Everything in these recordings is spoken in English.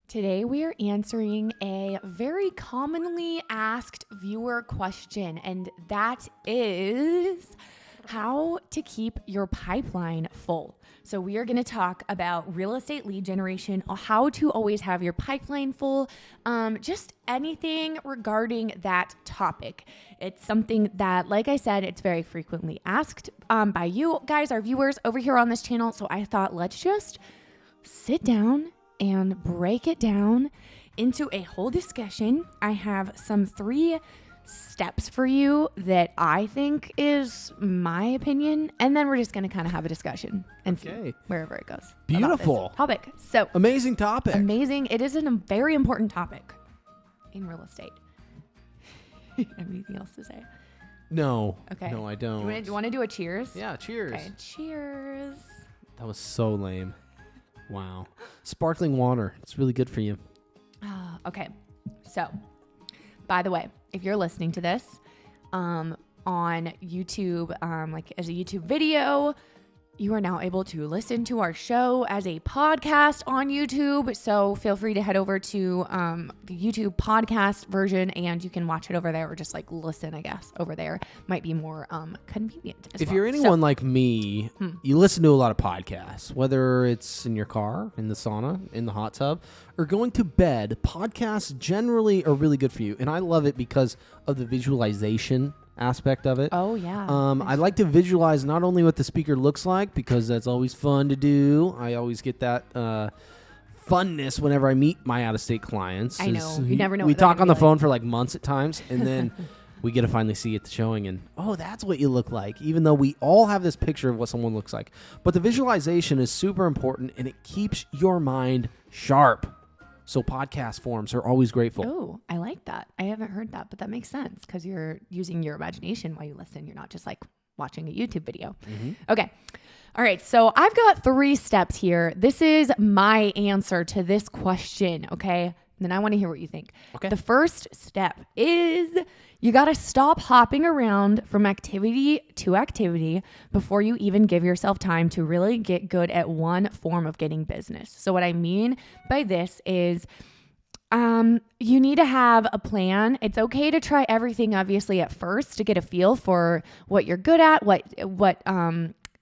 Today we are answering a very commonly asked viewer question, and that is how to keep your pipeline full. So we are going to talk about real estate lead generation, how to always have your pipeline full, just anything regarding that topic. It's something that, like I said, it's very frequently asked by you guys, our viewers over here on this channel. So I thought, let's just sit down and break it down into a whole discussion. I have some 3 steps for you that I think is my opinion, and then we're just going to kind of have a discussion and see wherever it goes. Beautiful Topic. So amazing topic. Amazing. It is a very important topic in real estate. Anything else to say? No. Okay. No, I don't. Do you want to do a cheers? Yeah, cheers. Okay. Cheers. That was so lame. Wow. Sparkling water. It's really good for you. Okay. So, by the way, if you're listening to this on YouTube, like as a YouTube video, you are now able to listen to our show as a podcast on YouTube. So feel free to head over to the YouTube podcast version and you can watch it over there, or just like listen, I guess, over there. Might be more convenient as If well. you're anyone like me, you listen to a lot of podcasts, whether it's in your car, in the sauna, in the hot tub, or going to bed. Podcasts generally are really good for you. And I love it because of the visualization aspect of it. Oh yeah. I like to visualize not only what the speaker looks like, because that's always fun to do. I always get that funness whenever I meet my out-of-state clients. I know. You never know. We what they're talk gonna on the be phone for like months at times, and then we get to finally see it at the showing, and that's what you look like, even though we all have this picture of what someone looks like. But the visualization is super important, and it keeps your mind sharp. So podcast forms are always grateful. Oh, I like that. I haven't heard that, but that makes sense because you're using your imagination while you listen. You're not just like watching a YouTube video. Mm-hmm. Okay. All right. So I've got 3 steps here. This is my answer to this question. Okay. And then I want to hear what you think. Okay. The first step is you got to stop hopping around from activity to activity before you even give yourself time to really get good at one form of getting business. So what I mean by this is you need to have a plan. It's okay to try everything, obviously, at first to get a feel for what you're good at, what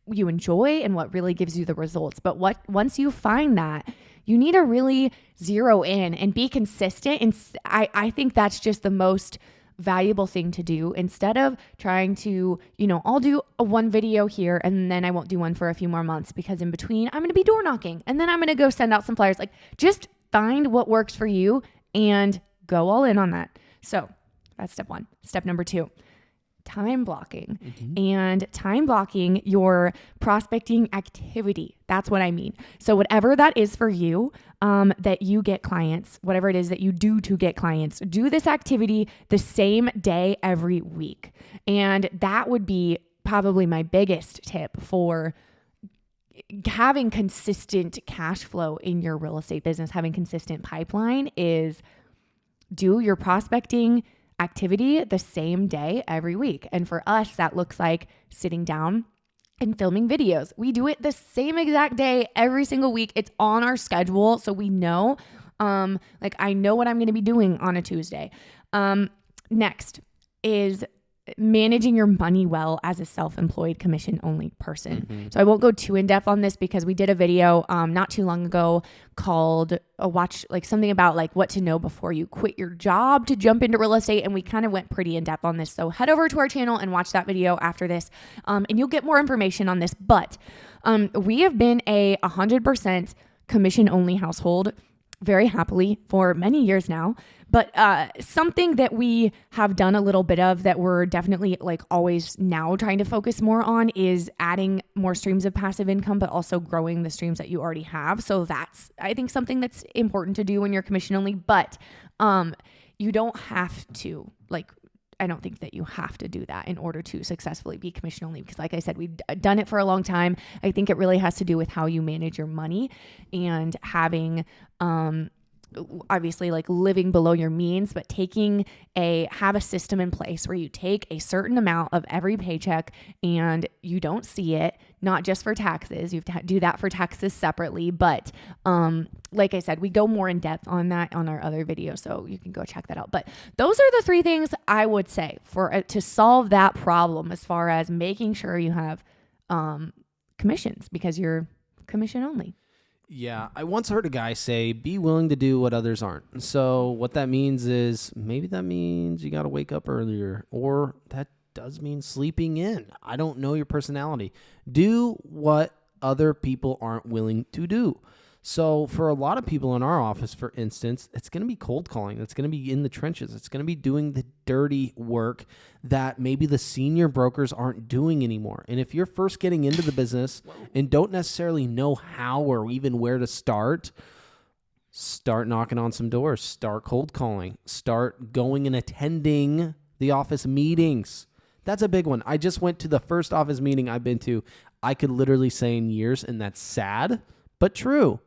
you enjoy, and what really gives you the results. But once you find that, you need to really zero in and be consistent. And I think that's just the most valuable thing to do, instead of trying to, I'll do one video here and then I won't do one for a few more months because in between I'm going to be door knocking and then I'm going to go send out some flyers. Like, just find what works for you and go all in on that. So that's step 1. Step number 2, time blocking. And time blocking your prospecting activity. That's what I mean. So whatever that is for you, that you get clients, whatever it is that you do to get clients, do this activity the same day every week. And that would be probably my biggest tip for having consistent cash flow in your real estate business, having consistent pipeline, is do your prospecting activity the same day every week. And for us, that looks like sitting down and filming videos. We do it the same exact day every single week. It's on our schedule. So we know, I know what I'm going to be doing on a Tuesday. Next is managing your money well as a self-employed commission-only person. So I won't go too in depth on this because we did a video not too long ago called something about what to know before you quit your job to jump into real estate, and we kind of went pretty in depth on this. So head over to our channel and watch that video after this, and you'll get more information on this. But we have been a 100% commission-only household very happily for many years now. But something that we have done a little bit of that we're definitely always now trying to focus more on is adding more streams of passive income, but also growing the streams that you already have. So that's, I think, something that's important to do when you're commission only, but you don't have to I don't think that you have to do that in order to successfully be commission only, because like I said, we've done it for a long time. I think it really has to do with how you manage your money and having obviously like living below your means, but have a system in place where you take a certain amount of every paycheck and you don't see it, not just for taxes. You have to do that for taxes separately. But like I said, we go more in depth on that on our other video, so you can go check that out. But those are the 3 things I would say for to solve that problem as far as making sure you have commissions, because you're commission only. Yeah, I once heard a guy say, be willing to do what others aren't. So what that means is, maybe that means you got to wake up earlier, or that does mean sleeping in. I don't know your personality. Do what other people aren't willing to do. So for a lot of people in our office, for instance, it's going to be cold calling. It's going to be in the trenches. It's going to be doing the dirty work that maybe the senior brokers aren't doing anymore. And if you're first getting into the business and don't necessarily know how or even where to start knocking on some doors, start cold calling, start going and attending the office meetings. That's a big one. I just went to the first office meeting I've been to, I could literally say in years, and that's sad, but true.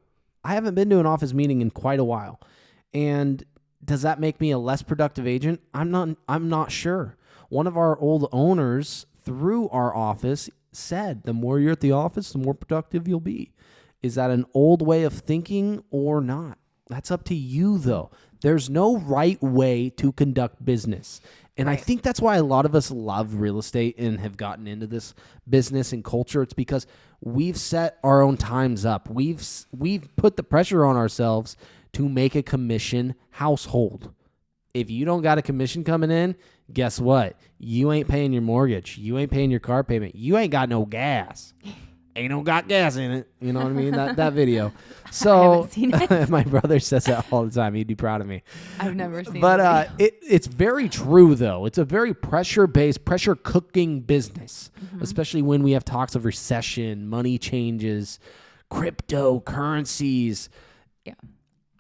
I haven't been to an office meeting in quite a while. And does that make me a less productive agent? I'm not sure. One of our old owners through our office said, the more you're at the office, the more productive you'll be. Is that an old way of thinking or not? That's up to you, though. There's no right way to conduct business. And I think that's why a lot of us love real estate and have gotten into this business and culture. It's because we've set our own times up. We've put the pressure on ourselves to make a commission household. If you don't got a commission coming in, guess what? You ain't paying your mortgage. You ain't paying your car payment. You ain't got no gas. Ain't no got gas in it. You know what I mean? That video. So I haven't seen it. My brother says that all the time. He'd be proud of me. I've never seen it. But it's very true, though. It's a very pressure-based, pressure-cooking business, especially when we have talks of recession, money changes, cryptocurrencies. Yeah.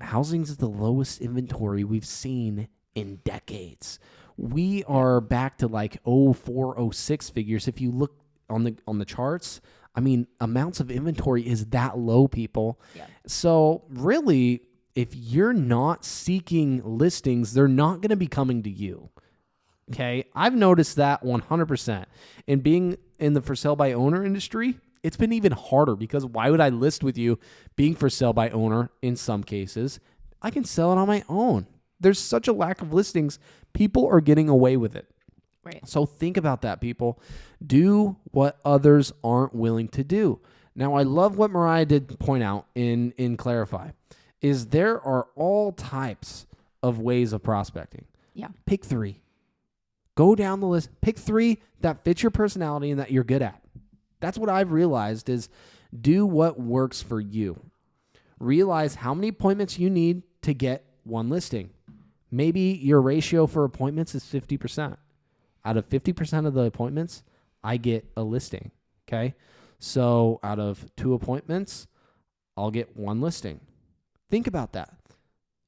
Housing's the lowest inventory we've seen in decades. We are back to like 04, 06 figures. If you look on the charts, I mean, amounts of inventory is that low, people. Yeah. So really, if you're not seeking listings, they're not going to be coming to you. Okay. I've noticed that 100%. And being in the for sale by owner industry, it's been even harder, because why would I list with you being for sale by owner? In some cases, I can sell it on my own. There's such a lack of listings. People are getting away with it. Right. So think about that, people. Do what others aren't willing to do. Now, I love what Mariah did point out in Clarify, is there are all types of ways of prospecting. Yeah. Pick 3. Go down the list. Pick 3 that fit your personality and that you're good at. That's what I've realized, is do what works for you. Realize how many appointments you need to get one listing. Maybe your ratio for appointments is 50%. Out of 50% of the appointments, I get a listing, okay? So out of 2 appointments, I'll get 1 listing. Think about that.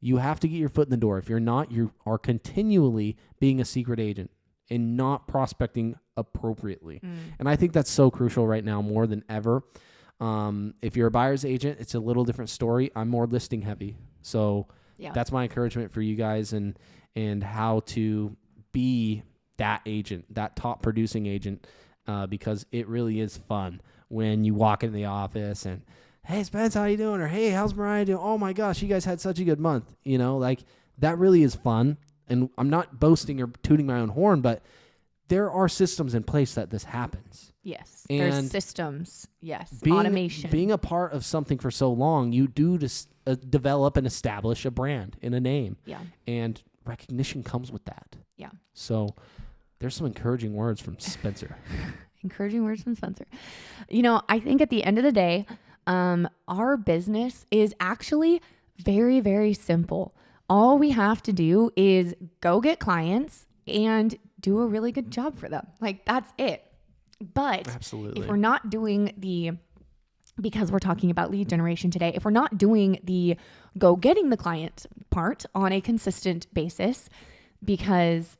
You have to get your foot in the door. If you're not, you are continually being a secret agent and not prospecting appropriately. And I think that's so crucial right now more than ever. If you're a buyer's agent, it's a little different story. I'm more listing heavy. So that's my encouragement for you guys, and how to be that agent, that top producing agent, because it really is fun when you walk into the office and, hey, Spence, how you doing? Or, hey, how's Mariah doing? Oh my gosh, you guys had such a good month. You know, like, that really is fun. And I'm not boasting or tooting my own horn, but there are systems in place that this happens. Yes. And there's systems. Yes. Automation. Being a part of something for so long, you do develop and establish a brand and a name. Yeah. And recognition comes with that. Yeah. So there's some encouraging words from Spencer. Encouraging words from Spencer. You know, I think at the end of the day, our business is actually very, very simple. All we have to do is go get clients and do a really good job for them. Like, that's it. But absolutely, if we're not doing because we're talking about lead generation today, if we're not doing the go getting the client part on a consistent basis, because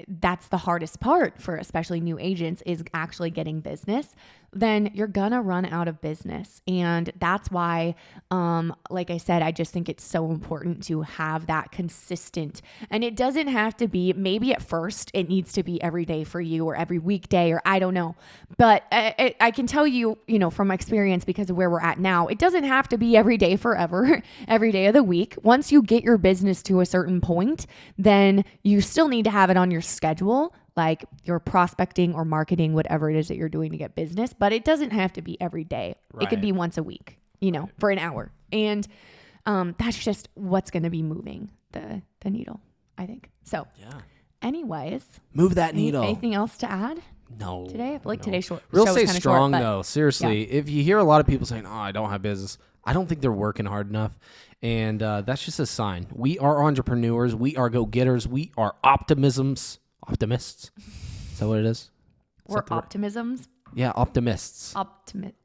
that's the hardest part for especially new agents, is actually getting business. then you're gonna run out of business. And that's why, like I said, I just think it's so important to have that consistent. And it doesn't have to be, maybe at first it needs to be every day for you or every weekday, or I don't know. But I can tell you, from experience, because of where we're at now, it doesn't have to be every day forever, every day of the week. Once you get your business to a certain point, then you still need to have it on your schedule, like your prospecting or marketing, whatever it is that you're doing to get business. But it doesn't have to be every day. It could be once a week, for an hour. And that's just what's going to be moving the needle, I think. So anyways. Move that needle. Anything else to add? No. Today? I feel like today's short. Real Stay strong, though. Seriously. If you hear a lot of people saying, I don't have business, I don't think they're working hard enough. And that's just a sign. We are entrepreneurs. We are go-getters. We are optimists. Is that what it is? We're optimisms? Yeah, optimists.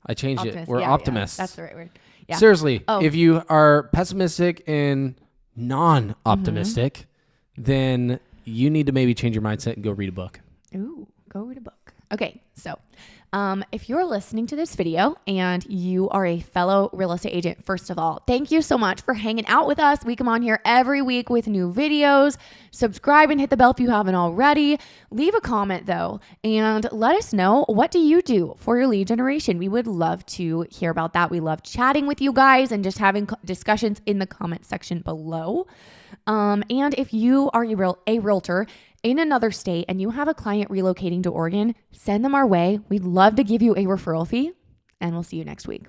I changed it. We're optimists. That's the right word. Yeah. Seriously, if you are pessimistic and non-optimistic, then you need to maybe change your mindset and go read a book. Ooh, go read a book. Okay, so if you're listening to this video and you are a fellow real estate agent, first of all, thank you so much for hanging out with us. We come on here every week with new videos. Subscribe and hit the bell if you haven't already. Leave a comment though, and let us know, what do you do for your lead generation? We would love to hear about that. We love chatting with you guys and just having discussions in the comment section below. And if you are a realtor in another state and you have a client relocating to Oregon, send them our way. We'd love to give you a referral fee, and we'll see you next week.